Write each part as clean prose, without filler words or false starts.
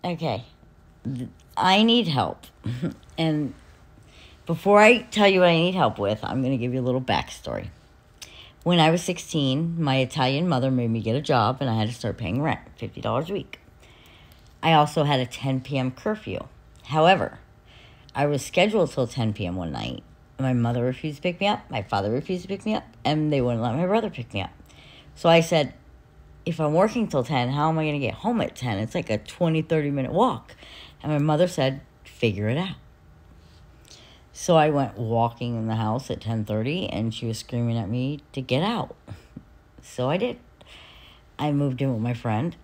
Okay. I need help. And before I tell you what I need help with, I'm going to give you a little backstory. When I was 16, my Italian mother made me get a job, and I had to start paying rent, $50 a week. I also had a 10 p.m. curfew. However, I was scheduled till 10 p.m. one night. My mother refused to pick me up. My father refused to pick me up. And they wouldn't let my brother pick me up. So I said, if I'm working till 10, how am I going to get home at 10? It's like a 20, 30-minute walk. And my mother said, figure it out. So I went walking in the house at 10:30, and she was screaming at me to get out. So I did. I moved in with my friend.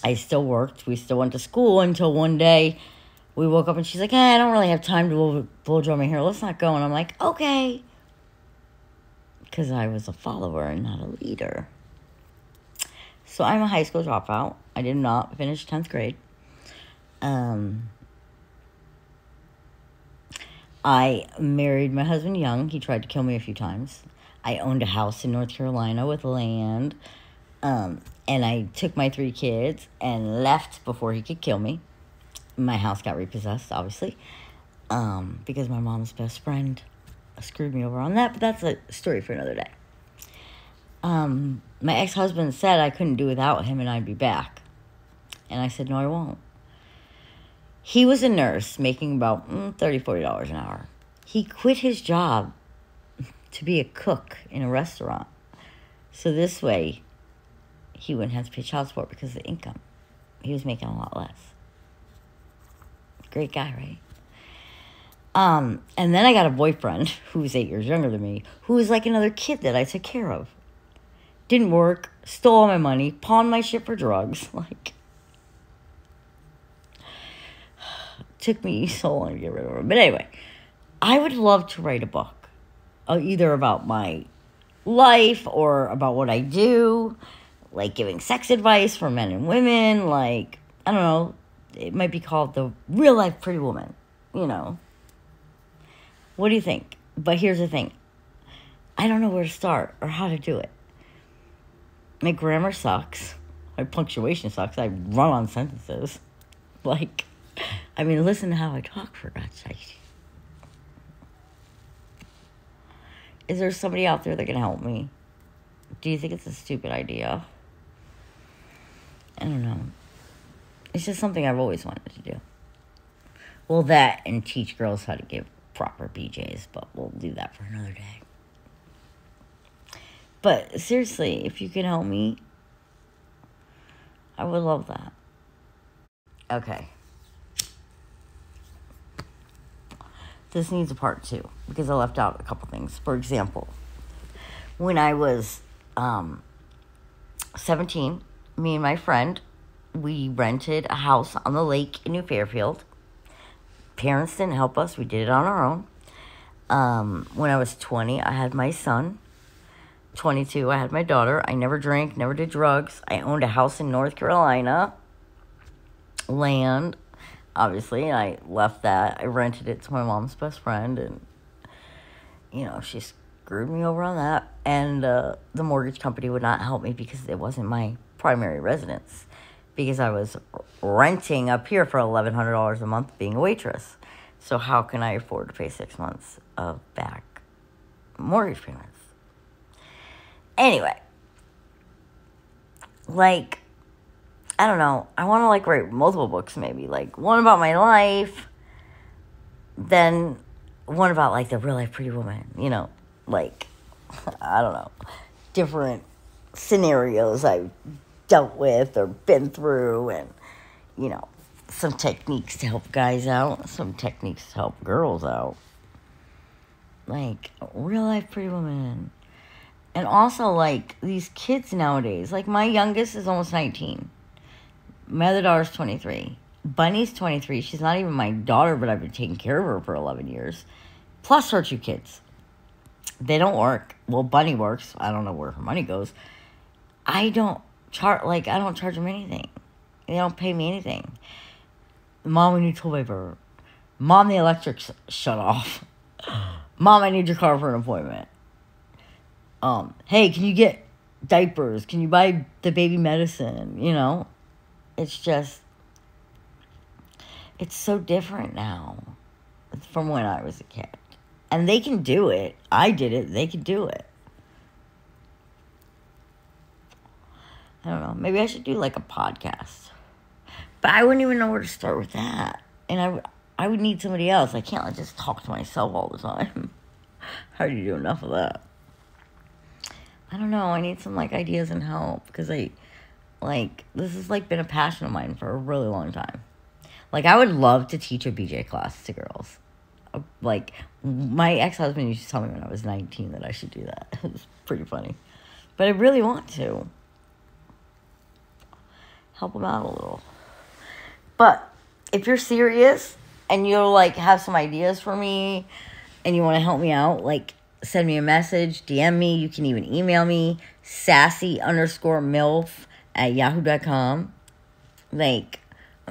I still worked. We still went to school until one day we woke up and she's like, I don't really have time to blow dry my hair. Let's not go. And I'm like, okay. Because I was a follower and not a leader. So I'm a high school dropout. I did not finish 10th grade. I married my husband young. He tried to kill me a few times. I owned a house in North Carolina with land. And I took my 3 kids and left before he could kill me. My house got repossessed, obviously. Because my mom's best friend screwed me over on that. But that's a story for another day. My ex-husband said I couldn't do without him and I'd be back. And I said, no, I won't. He was a nurse making about $30, $40 an hour. He quit his job to be a cook in a restaurant. So this way, he wouldn't have to pay child support because of the income. He was making a lot less. Great guy, right? And then I got a boyfriend who was 8 years younger than me, who was like another kid that I took care of. Didn't work, stole all my money, pawned my shit for drugs. Like, took me so long to get rid of him. But anyway, I would love to write a book, either about my life or about what I do, like giving sex advice for men and women, like, I don't know, it might be called The Real Life Pretty Woman, you know. What do you think? But here's the thing. I don't know where to start or how to do it. My grammar sucks. My punctuation sucks. I run on sentences. Like, I mean, listen to how I talk, for God's sake. Is there somebody out there that can help me? Do you think it's a stupid idea? I don't know. It's just something I've always wanted to do. Well, that and teach girls how to give proper BJs, but we'll do that for another day. But seriously, if you can help me, I would love that. Okay. This needs a part 2 because I left out a couple things. For example, when I was 17, me and my friend, we rented a house on the lake in New Fairfield. Parents didn't help us. We did it on our own. When I was 20, I had my son. 22, I had my daughter. I never drank, never did drugs. I owned a house in North Carolina. Land, obviously, and I left that. I rented it to my mom's best friend, and, you know, she screwed me over on that. And the mortgage company would not help me because it wasn't my primary residence, because I was renting up here for $1,100 a month being a waitress. So how can I afford to pay 6 months of back mortgage payments? Anyway, like, I don't know. I want to, like, write multiple books, maybe. Like, one about my life, then one about, like, the real life pretty woman, you know. Like, I don't know. Different scenarios I've dealt with or been through, and, you know, some techniques to help guys out, some techniques to help girls out. Like, real life pretty woman. And also, like, these kids nowadays. Like, my youngest is almost 19. My other daughter's 23. Bunny's 23. She's not even my daughter, but I've been taking care of her for 11 years. Plus her 2 kids. They don't work. Well, Bunny works. I don't know where her money goes. I don't charge them anything. They don't pay me anything. Mom, we need toilet paper. Mom, the electric's shut off. Mom, I need your car for an appointment. Hey, can you get diapers? Can you buy the baby medicine? You know, it's just, It's so different now from when I was a kid. And they can do it. I did it. They can do it. I don't know. Maybe I should do like a podcast. But I wouldn't even know where to start with that. And I would need somebody else. I can't just talk to myself all the time. How do you do enough of that? I don't know. I need some like ideas and help. Because this has like been a passion of mine for a really long time. Like, I would love to teach a BJ class to girls. Like, my ex-husband used to tell me when I was 19 that I should do that. It was pretty funny. But I really want to. Help them out a little. But if you're serious and you'll, like, have some ideas for me and you want to help me out, like, send me a message, DM me. You can even email me, sassy_milf@yahoo.com. Like,